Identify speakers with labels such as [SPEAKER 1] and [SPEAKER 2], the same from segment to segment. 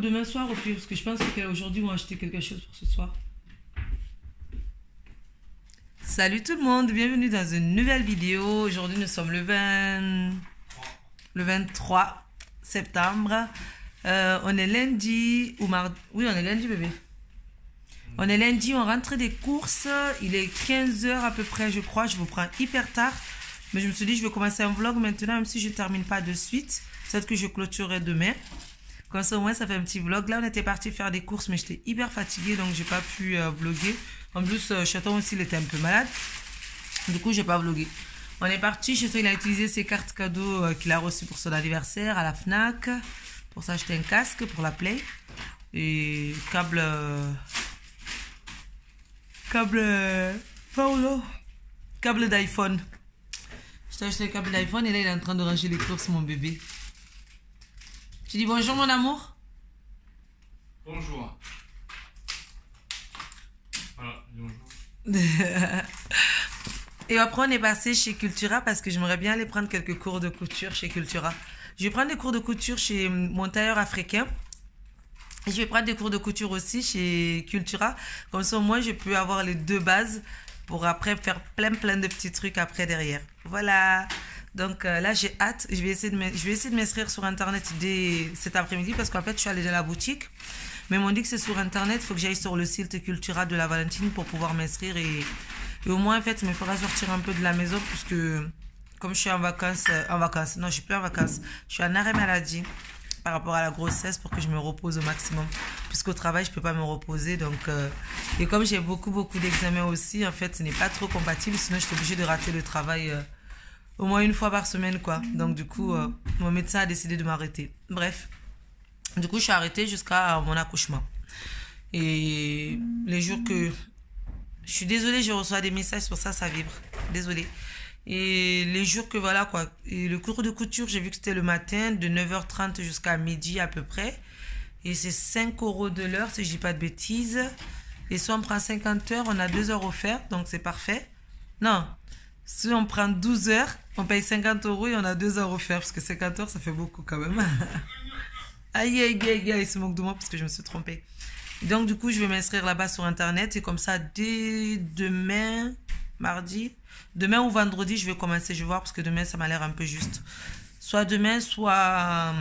[SPEAKER 1] demain soir au pire, parce que je pense qu'aujourd'hui, on va acheter quelque chose pour ce soir. Salut tout le monde, bienvenue dans une nouvelle vidéo. Aujourd'hui, nous sommes le 23 septembre. On est lundi ou mardi. Oui, on est lundi, bébé. On est lundi, on rentre des courses. Il est 15 h à peu près, je crois. Je vous prends hyper tard. Mais je me suis dit, je vais commencer un vlog maintenant, même si je ne termine pas de suite. Peut-être que je clôturerai demain. Comme ça, au moins, ça fait un petit vlog. Là, on était parti faire des courses, mais j'étais hyper fatiguée, donc j'ai pas pu vlogger. En plus, Chaton aussi, il était un peu malade. Du coup, j'ai pas vlogué. On est parti. Chaton, il a utilisé ses cartes cadeaux qu'il a reçues pour son anniversaire à la Fnac. Pour s'acheter un casque pour la Play. Et câble... Pardon. Câble d'iPhone. Je t'ai acheté le câble d'iPhone et là, il est en train de ranger les courses, mon bébé. Tu dis bonjour, mon amour?
[SPEAKER 2] Bonjour. Voilà, bonjour.
[SPEAKER 1] Et après, on est passé chez Cultura parce que j'aimerais bien aller prendre quelques cours de couture chez Cultura. Je vais prendre des cours de couture chez mon tailleur africain. Et je vais prendre des cours de couture aussi chez Cultura. Comme ça, au moins, je peux avoir les deux bases pour après faire plein de petits trucs après derrière. Voilà. Donc là, j'ai hâte. Je vais essayer de m'inscrire sur Internet dès cet après-midi parce qu'en fait, je suis allée dans la boutique. Mais ils m'ont dit que c'est sur Internet. Il faut que j'aille sur le site Cultura de la Valentine pour pouvoir m'inscrire. Et au moins, en fait, il me faudra sortir un peu de la maison puisque comme je suis en vacances, non, je suis plus en vacances. Je suis en arrêt maladie par rapport à la grossesse pour que je me repose au maximum. Puisqu'au travail, je ne peux pas me reposer. Donc, et comme j'ai beaucoup d'examens aussi, en fait, ce n'est pas trop compatible. Sinon, je suis obligée de rater le travail au moins une fois par semaine, quoi. Donc, du coup, mon médecin a décidé de m'arrêter. Bref. Du coup, je suis arrêtée jusqu'à mon accouchement. Et les jours que... Je suis désolée, je reçois des messages, pour ça, ça vibre. Désolée. Et les jours que voilà quoi, et le cours de couture, j'ai vu que c'était le matin de 9h30 jusqu'à midi à peu près. Et c'est 5 € de l'heure si je dis pas de bêtises. Et si on prend 50 heures, on a 2 heures offertes, donc c'est parfait. Non, si on prend 12 heures, on paye 50 € et on a 2 heures offertes parce que 50 heures ça fait beaucoup quand même. Aïe, il se moque de moi parce que je me suis trompée. Donc du coup, je vais m'inscrire là-bas sur Internet et comme ça, dès demain, mardi... Demain ou vendredi, je vais commencer, je vais voir, parce que demain, ça m'a l'air un peu juste. Soit demain, soit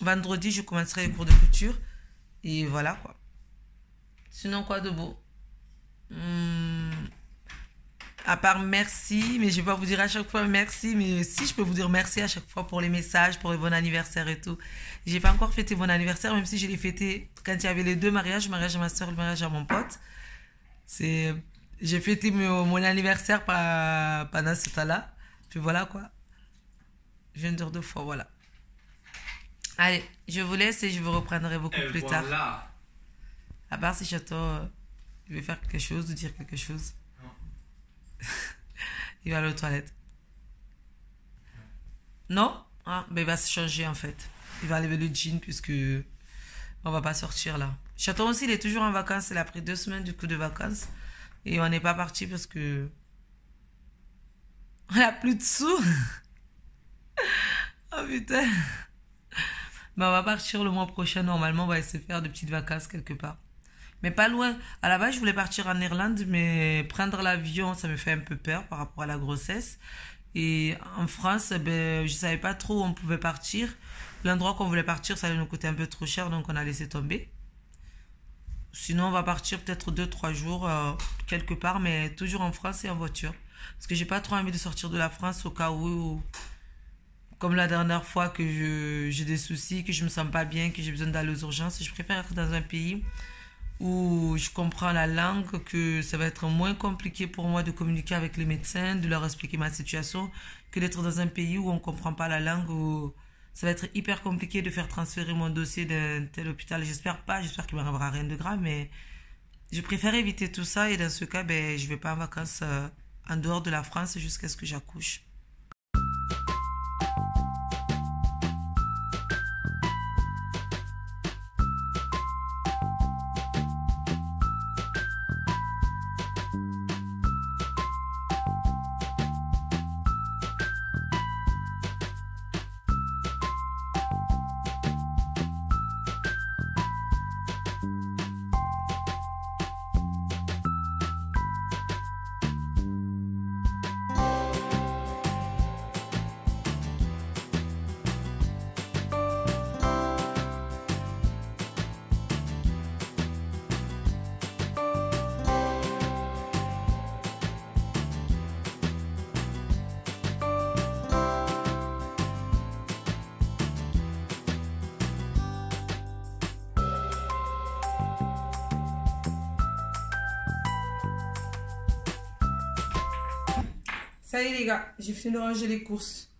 [SPEAKER 1] vendredi, je commencerai les cours de couture. Et voilà, quoi. Sinon, quoi de beau? À part merci, mais je ne vais pas vous dire à chaque fois merci, mais si je peux vous dire merci à chaque fois pour les messages, pour les bons anniversaires et tout. Je n'ai pas encore fêté mon anniversaire, même si je l'ai fêté quand il y avait les deux mariages, le mariage à ma soeur, le mariage à mon pote. J'ai fêté mon anniversaire pendant ce temps-là. Puis voilà quoi. Je viens de dire 2 fois, voilà. Allez, je vous laisse et je vous reprendrai beaucoup plus tard. À part si Chateau il veut faire quelque chose ou dire quelque chose.
[SPEAKER 2] Non.
[SPEAKER 1] Il va aller aux toilettes. Non? Ah, ben il va se changer en fait. Il va lever le jean puisque on va pas sortir là. Chateau aussi, il est toujours en vacances. Il a pris 2 semaines du coup de vacances. Et on n'est pas parti parce que on n'a plus de sous. Oh putain. Mais on va partir le mois prochain. Normalement, on va essayer de faire de petites vacances quelque part. Mais pas loin. À la base, je voulais partir en Irlande, mais prendre l'avion, ça me fait un peu peur par rapport à la grossesse. Et en France, ben, je savais pas trop où on pouvait partir. L'endroit qu'on voulait partir, ça allait nous coûter un peu trop cher, donc on a laissé tomber. Sinon, on va partir peut-être 2-3 jours quelque part, mais toujours en France et en voiture. Parce que j'ai pas trop envie de sortir de la France au cas où, comme la dernière fois que j'ai des soucis, que je me sens pas bien, que j'ai besoin d'aller aux urgences. Je préfère être dans un pays où je comprends la langue, que ça va être moins compliqué pour moi de communiquer avec les médecins, de leur expliquer ma situation, que d'être dans un pays où on comprend pas la langue, où ça va être hyper compliqué de faire transférer mon dossier d'un tel hôpital. J'espère qu'il ne m'arrivera rien de grave, mais je préfère éviter tout ça et dans ce cas, ben, je ne vais pas en vacances en dehors de la France jusqu'à ce que j'accouche. Ça y est les gars, j'ai fini de ranger les courses.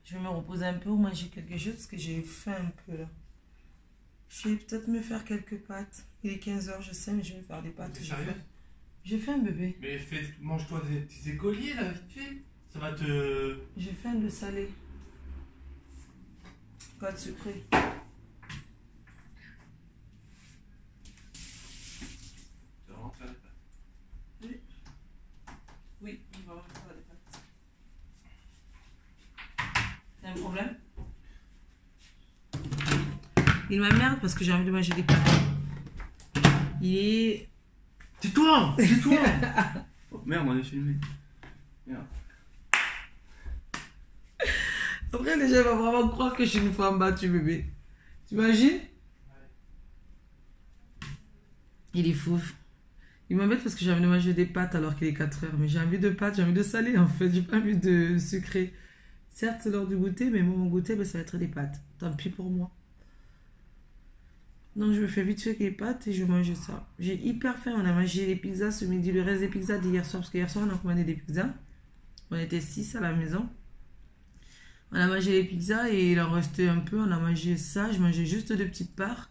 [SPEAKER 1] Je vais me reposer un peu ou manger quelque chose parce que j'ai faim un peu là. Je vais peut-être me faire quelques pâtes. Il est 15h, je sais, mais je vais me faire des pâtes.
[SPEAKER 2] T'es sérieux?
[SPEAKER 1] J'ai faim bébé.
[SPEAKER 2] Mais mange-toi des petits écoliers là, vite fait. Ça va te...
[SPEAKER 1] J'ai faim de salé. Pas de sucré.
[SPEAKER 2] Tu vas vraiment faire des pâtes.
[SPEAKER 1] Oui. Oui, on va faire des pâtes. C'est un problème? Il m'emmerde parce que j'ai envie de manger des pâtes. Il est...
[SPEAKER 2] Tais-toi! Tais-toi! Oh, merde, on est filmé. Merde.
[SPEAKER 1] Après, les gens vont vraiment croire que je suis une femme battue, bébé. T'imagines? Il est fou. Il m'embête parce que j'ai envie de manger des pâtes alors qu'il est 4h. Mais j'ai envie de pâtes, j'ai envie de salé en fait. J'ai pas envie de sucré. Certes, c'est l'heure du goûter, mais moi, mon goûter, ben, ça va être des pâtes. Tant pis pour moi. Donc, je me fais vite fait les pâtes et je mange ça. J'ai hyper faim. On a mangé les pizzas ce midi, le reste des pizzas d'hier soir. Parce qu'hier soir, on a commandé des pizzas. On était 6 à la maison. On a mangé les pizzas et il en restait un peu. On a mangé ça. Je mangeais juste 2 petites parts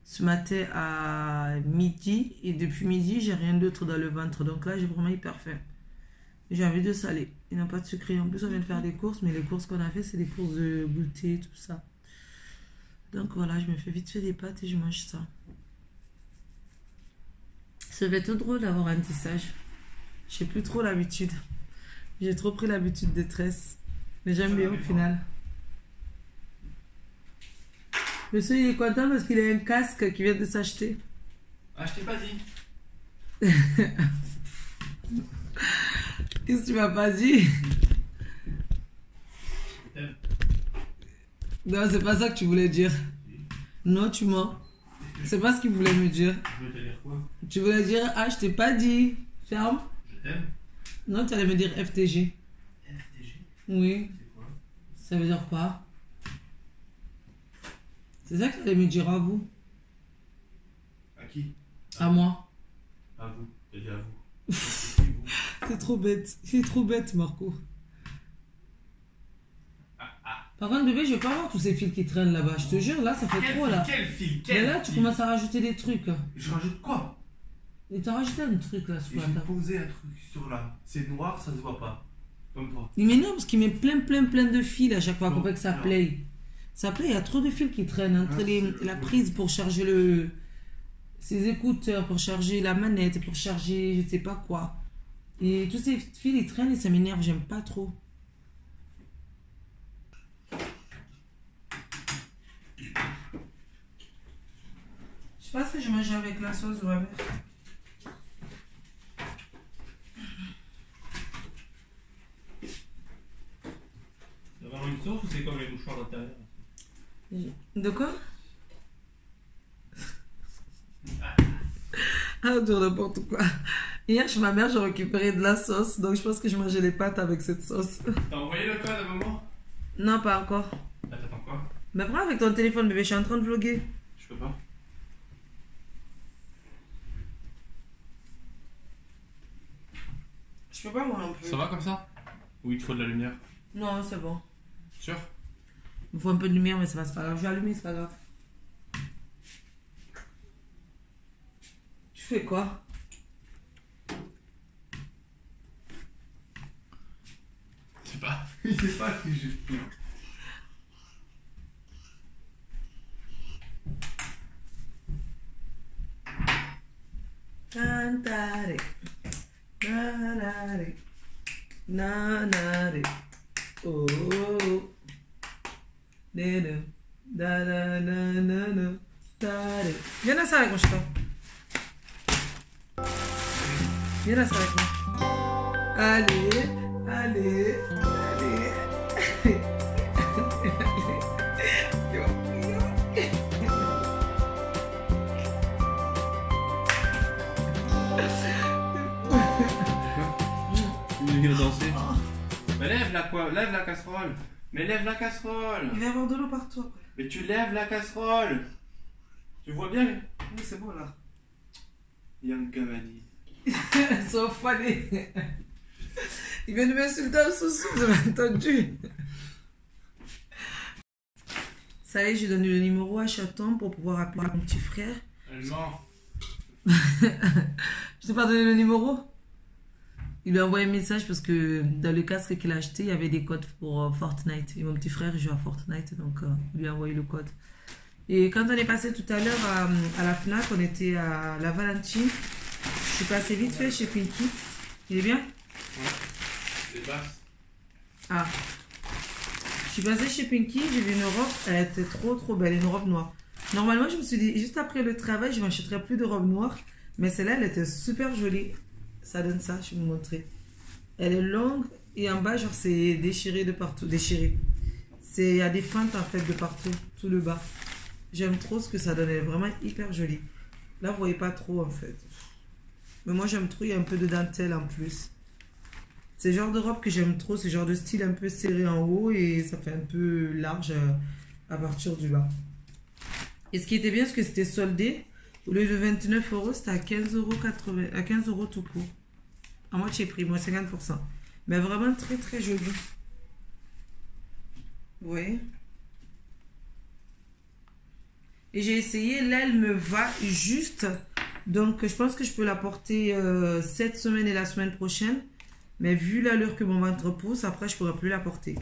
[SPEAKER 1] ce matin à midi. Et depuis midi, j'ai rien d'autre dans le ventre. Donc là, j'ai vraiment hyper faim. J'ai envie de salé. Il n'y a pas de sucré. En plus, on vient de faire des courses. Mais les courses qu'on a fait, c'est des courses de goûter, tout ça. Donc voilà, je me fais vite fait des pâtes et je mange ça. Ça va être drôle d'avoir un tissage. J'ai plus trop l'habitude. J'ai trop pris l'habitude des tresses. Mais j'aime bien au final. Monsieur, il est content parce qu'il a un casque qu'il vient de s'acheter.
[SPEAKER 2] Ah, je t'ai pas dit.
[SPEAKER 1] Qu'est-ce que tu m'as pas dit?
[SPEAKER 2] Je t'aime.
[SPEAKER 1] Non, c'est pas ça que tu voulais dire. Non, tu mens. C'est pas ce qu'il voulait me dire.
[SPEAKER 2] Je veux te dire quoi?
[SPEAKER 1] Tu voulais dire, ah, je t'ai pas dit. Ferme.
[SPEAKER 2] Je t'aime.
[SPEAKER 1] Non, tu allais me dire FTG.
[SPEAKER 2] FTG?
[SPEAKER 1] Oui.
[SPEAKER 2] C'est quoi?
[SPEAKER 1] Ça veut dire quoi? C'est ça que tu allais me dire à vous.
[SPEAKER 2] À qui?
[SPEAKER 1] À moi.
[SPEAKER 2] À vous. T'as dit à vous. C'est qui, vous?
[SPEAKER 1] C'est trop bête. Il est trop bête, Marco. Par contre, bébé, je veux pas avoir tous ces fils qui traînent là-bas. Je te jure, là, ça fait trop, là.
[SPEAKER 2] Quel fil?
[SPEAKER 1] Mais là, tu commences à rajouter des trucs.
[SPEAKER 2] Je rajoute quoi?
[SPEAKER 1] Et t'as rajouté un truc, là, sur
[SPEAKER 2] Et
[SPEAKER 1] la
[SPEAKER 2] j'ai
[SPEAKER 1] table.
[SPEAKER 2] posé un truc sur là. C'est noir, ça se voit pas. Comme toi.
[SPEAKER 1] Il m'énerve parce qu'il met plein de fils à chaque fois qu'on
[SPEAKER 2] Non,
[SPEAKER 1] fait que ça
[SPEAKER 2] non.
[SPEAKER 1] play. Ça play, il y a trop de fils qui traînent entre la prise pour charger ses écouteurs, pour charger la manette, pour charger je sais pas quoi. Et tous ces fils, ils traînent et ça m'énerve, j'aime pas trop. Je sais pas si je mange avec la sauce ou avec.
[SPEAKER 2] C'est vraiment une sauce ou c'est comme les mouchoirs d'intérieur?
[SPEAKER 1] De quoi? Ah, de n'importe quoi. Hier, chez ma mère, j'ai récupéré de la sauce, donc je pense que je mangeais les pâtes avec cette sauce.
[SPEAKER 2] T'as envoyé le code à maman?
[SPEAKER 1] Non, pas encore.
[SPEAKER 2] Ah, t'attends quoi?
[SPEAKER 1] Mais prends avec ton téléphone, bébé, je suis en train de vlogger.
[SPEAKER 2] Je peux pas.
[SPEAKER 1] Je peux pas, moi non plus.
[SPEAKER 2] Ça va comme ça? Ou il te faut de la lumière?
[SPEAKER 1] Non, c'est bon.
[SPEAKER 2] Sûr?
[SPEAKER 1] Il me faut un peu de lumière, mais c'est pas grave. Je vais allumer, c'est pas grave. Tu fais quoi?
[SPEAKER 2] Je sais pas. Il sait pas que je fais.
[SPEAKER 1] Cantare. Nanare. Nanare. Oh. Nene. Da da da da da. Tare. Viens danser avec moi, je t'en. Viens danser avec moi. Allez, allez, allez.
[SPEAKER 2] Tu veux danser? Mais lève la quoi? Lève la casserole! Mais lève la casserole!
[SPEAKER 1] Il va y avoir de l'eau partout après.
[SPEAKER 2] Mais tu lèves la casserole! Tu vois bien?
[SPEAKER 1] Oui, c'est bon là.
[SPEAKER 2] Yann Cavani.
[SPEAKER 1] Ils sont fanés. Il vient de m'insulter en sous-sous, vous avez entendu? Ça y est, j'ai donné le numéro à Chaton pour pouvoir appeler mon petit frère.
[SPEAKER 2] Elle ment.
[SPEAKER 1] Je t'ai pas donné le numéro? Il lui a envoyé un message parce que dans le casque qu'il a acheté, il y avait des codes pour Fortnite. Et mon petit frère joue à Fortnite, donc il lui a envoyé le code. Et quand on est passé tout à l'heure à la FNAC, on était à la Valentine. Je suis passé vite fait chez Pinky. Il est bien?
[SPEAKER 2] Ouais. Les basses.
[SPEAKER 1] Ah. Je suis passée chez Pinky, j'ai vu une robe, elle était trop belle, une robe noire. Normalement, je me suis dit, juste après le travail, je m'achèterai plus de robe noire. Mais celle-là, elle était super jolie. Ça donne ça, je vais vous montrer. Elle est longue et en bas, genre, c'est déchiré de partout. Déchiré. Il y a des feintes en fait de partout, tout le bas. J'aime trop ce que ça donne, elle est vraiment hyper jolie. Là, vous voyez pas trop en fait. Mais moi, j'aime trop, il y a un peu de dentelle en plus. C'est le genre de robe que j'aime trop, c'est le genre de style un peu serré en haut et ça fait un peu large à partir du bas. Et ce qui était bien, c'est que c'était soldé. Au lieu de 29 €, c'était à 15,80 €, à 15 € tout court. À moitié prix, moins 50%. Mais vraiment très joli. Vous voyez? Et j'ai essayé, là elle me va juste. Donc je pense que je peux la porter cette semaine et la semaine prochaine. Mais vu l'allure que mon ventre pousse, après je ne pourrai plus la porter.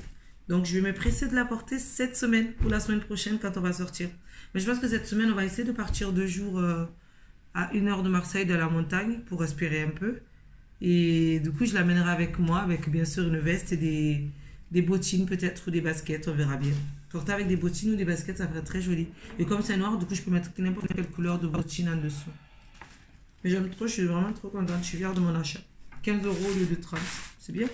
[SPEAKER 1] Donc je vais me presser de la porter cette semaine ou la semaine prochaine quand on va sortir. Mais je pense que cette semaine on va essayer de partir 2 jours à 1 heure de Marseille dans la montagne pour respirer un peu. Et du coup je l'amènerai avec moi avec bien sûr une veste et des bottines peut-être ou des baskets, on verra bien. Porter avec des bottines ou des baskets ça ferait très joli. Et comme c'est noir, du coup je peux mettre n'importe quelle couleur de bottines en dessous. Mais j'aime trop, je suis vraiment trop contente, je suis fière de mon achat. 15 € au lieu de 30, c'est bien.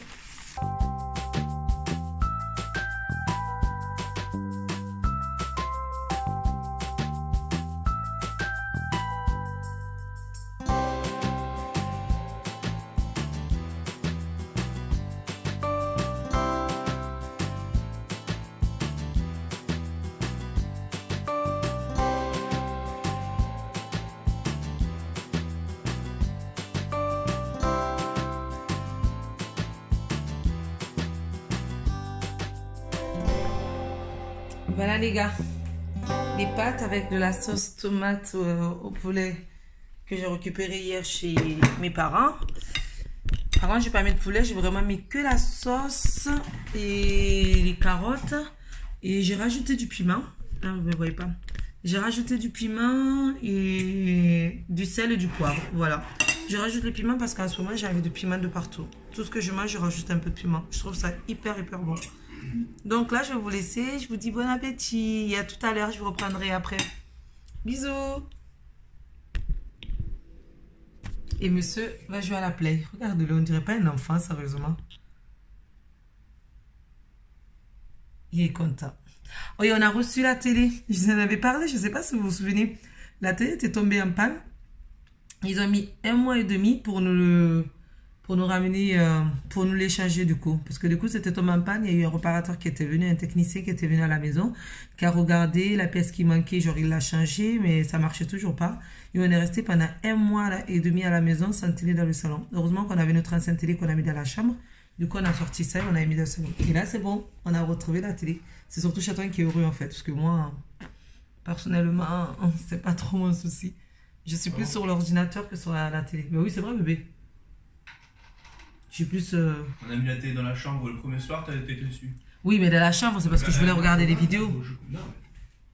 [SPEAKER 1] Voilà les gars, les pâtes avec de la sauce tomate au poulet que j'ai récupéré hier chez mes parents. Par contre, j'ai pas mis de poulet, j'ai vraiment mis que la sauce et les carottes. Et j'ai rajouté du piment. Là, vous ne voyez pas. J'ai rajouté du piment et du sel et du poivre. Voilà. Je rajoute le piment parce qu'en ce moment, j'ai envie de piment de partout. Tout ce que je mange, je rajoute un peu de piment. Je trouve ça hyper bon. Donc là, je vais vous laisser. Je vous dis bon appétit. Et à tout à l'heure, je vous reprendrai après. Bisous. Et monsieur va jouer à la play. Regardez-le, on dirait pas un enfant, sérieusement. Il est content. Oh, et on a reçu la télé. Je vous en avais parlé, je ne sais pas si vous vous souvenez. La télé était tombée en panne. Ils ont mis 1 mois et demi pour nous ramener, pour nous l'échanger du coup. Parce que du coup, c'était tombé en panne. Il y a eu un réparateur qui était venu, un technicien qui était venu à la maison, qui a regardé la pièce qui manquait. Genre, il l'a changé, mais ça marchait toujours pas. Et on est resté pendant 1 mois et demi à la maison sans télé dans le salon. Heureusement qu'on avait notre ancienne télé qu'on a mis dans la chambre. Du coup, on a sorti ça et on a mis dans le salon. Et là, c'est bon. On a retrouvé la télé. C'est surtout Chaton qui est heureux en fait. Parce que moi, personnellement, c'est pas trop mon souci. Je suis plus sur l'ordinateur que sur la télé. Mais oui, c'est vrai, bébé. Je suis plus...
[SPEAKER 2] On a mis la télé dans la chambre le premier soir, t'as été dessus.
[SPEAKER 1] Oui, mais dans la chambre, c'est parce que je voulais regarder les vidéos.
[SPEAKER 2] Non,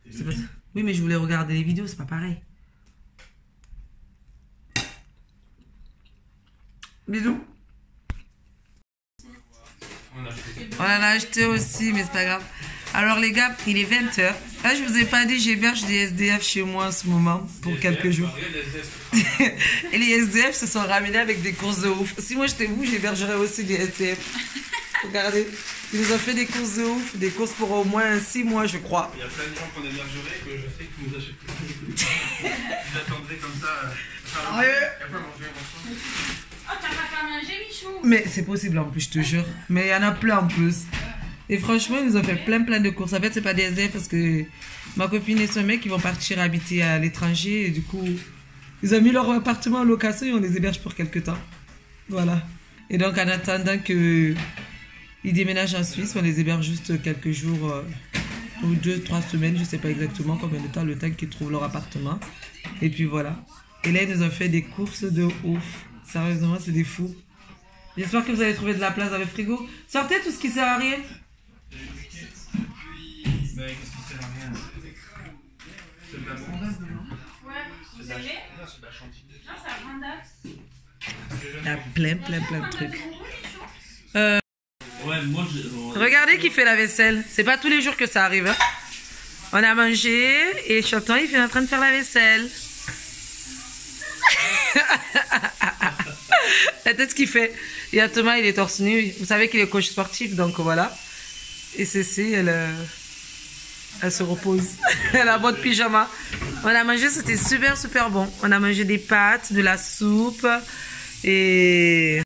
[SPEAKER 1] Pas... Oui, mais je voulais regarder les vidéos, c'est pas pareil. Bisous. On en a acheté aussi, mais c'est pas grave. Alors les gars, il est 20 h. Là, je vous ai pas dit, j'héberge des SDF chez moi en ce moment pour quelques jours. Et les SDF se sont ramenés avec des courses de ouf. Si moi j'étais vous, j'hébergerais aussi des SDF. Regardez, ils nous ont fait des courses de ouf, des courses pour au moins 6 mois, je crois.
[SPEAKER 2] Il y a plein de gens qu'on hébergerait que je sais qu'ils nous achètent plus. Ils attendraient comme ça.
[SPEAKER 3] Oh, t'as pas fait manger, Michou?
[SPEAKER 1] Mais c'est possible en plus, je te jure. Mais il y en a plein en plus. Et franchement, ils nous ont fait plein de courses. En fait, c'est pas des SDF parce que ma copine et son mec, ils vont partir habiter à l'étranger. Et du coup, Ils ont mis leur appartement en location et on les héberge pour quelques temps. Voilà. Et donc, en attendant qu'ils déménagent en Suisse, on les héberge juste quelques jours, ou 2-3 semaines, je ne sais pas exactement combien de temps, le temps qu'ils trouvent leur appartement. Et puis voilà. Et là, ils nous ont fait des courses de ouf. Sérieusement, c'est des fous. J'espère que vous allez trouver de la place dans le frigo. Sortez tout ce qui sert à rien.
[SPEAKER 2] Mais qu'est-ce qui sert à rien? C'est de la bondade, non?
[SPEAKER 3] Ouais, vous savez?
[SPEAKER 2] Non, c'est de la chantilly.
[SPEAKER 3] Non, c'est la grande date.
[SPEAKER 1] Il y a plein de trucs.
[SPEAKER 2] Ouais, moi je.
[SPEAKER 1] Regardez qui fait la vaisselle. C'est pas tous les jours que ça arrive. Hein. On a mangé et Chanton, il est en train de faire la vaisselle. La tête qu'il fait. Il y a Thomas, il est torse nu. Vous savez qu'il est coach sportif, donc voilà. Et Cécile, elle se repose. Elle a un bon pyjama. On a mangé, c'était super bon. On a mangé des pâtes, de la soupe et...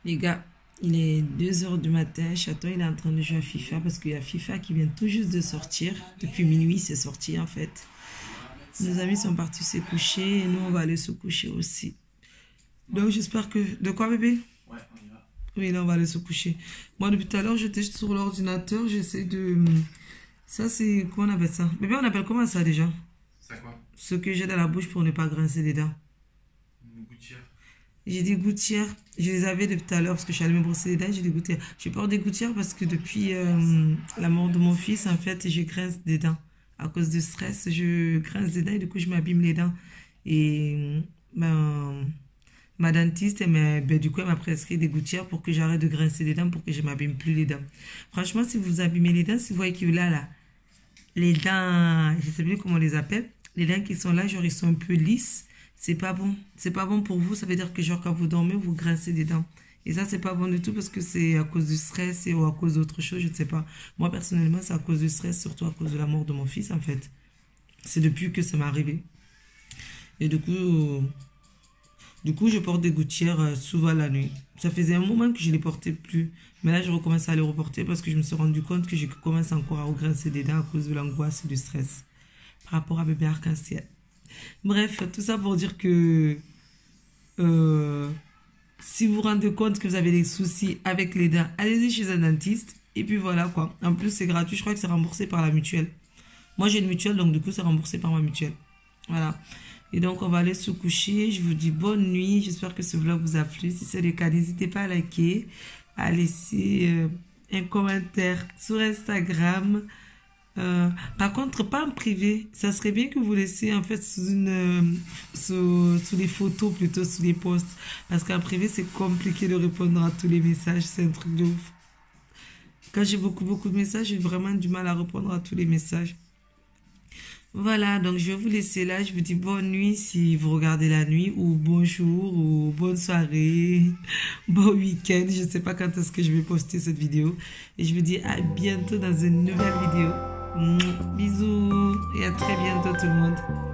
[SPEAKER 1] Les gars, il est 2h du matin. Chaton, il est en train de jouer à FIFA parce qu'il y a FIFA qui vient tout juste de sortir. Depuis minuit, c'est sorti en fait. Nos amis sont partis se coucher et nous, on va aller se coucher aussi. Donc, j'espère que... De quoi, bébé?
[SPEAKER 2] Ouais, on y va.
[SPEAKER 1] Oui, là, on va aller se coucher. Moi, depuis tout à l'heure, j'étais sur l'ordinateur. J'essaie de... Ça, c'est... Comment on appelle ça? Bébé, on appelle comment ça, déjà?
[SPEAKER 2] C'est quoi?
[SPEAKER 1] Ce que j'ai dans la bouche pour ne pas grincer les dents.
[SPEAKER 2] Une gouttière.
[SPEAKER 1] J'ai des gouttières. Je les avais depuis tout à l'heure parce que je suis allée me brosser les dents. J'ai des gouttières. J'ai peur des gouttières parce que depuis la mort de mon fils, en fait, je grince des dents. À cause de stress, je grince des dents et du coup, je m'abîme les dents. Et ma dentiste, du coup, elle m'a prescrit des gouttières pour que j'arrête de grincer les dents pour que je m'abîme plus les dents. Franchement, si vous abîmez les dents, si vous voyez que là, les dents, je ne sais plus comment on les appelle, les dents qui sont là, genre, ils sont un peu lisses. C'est pas bon. C'est pas bon pour vous. Ça veut dire que, genre, quand vous dormez, vous grincez des dents. Et ça, c'est pas bon du tout parce que c'est à cause du stress ou à cause d'autre chose, je ne sais pas. Moi, personnellement, c'est à cause du stress, surtout à cause de la mort de mon fils, en fait. C'est depuis que ça m'est arrivé. Et du coup, je porte des gouttières souvent la nuit. Ça faisait un moment que je ne les portais plus. Mais là, je recommence à les reporter parce que je me suis rendu compte que je commence encore à regrincer des dents à cause de l'angoisse et du stress. Par rapport à bébé arc-en-ciel. Bref, tout ça pour dire que... si vous vous rendez compte que vous avez des soucis avec les dents, allez-y chez un dentiste. Et puis voilà quoi. En plus, c'est gratuit. Je crois que c'est remboursé par la mutuelle. Moi, j'ai une mutuelle, donc du coup, c'est remboursé par ma mutuelle. Voilà. Et donc, on va aller se coucher. Je vous dis bonne nuit. J'espère que ce vlog vous a plu. Si c'est le cas, n'hésitez pas à liker, à laisser un commentaire sur Instagram. Par contre, pas en privé. Ça serait bien que vous laissiez en fait sous les photos, plutôt sous les posts. Parce qu'en privé, c'est compliqué de répondre à tous les messages. C'est un truc de ouf. Quand j'ai beaucoup de messages, j'ai vraiment du mal à répondre à tous les messages. Voilà, donc je vais vous laisser là. Je vous dis bonne nuit si vous regardez la nuit, ou bonjour, ou bonne soirée, bon week-end. Je ne sais pas quand est-ce que je vais poster cette vidéo. Et je vous dis à bientôt dans une nouvelle vidéo. Bisous et à très bientôt tout le monde.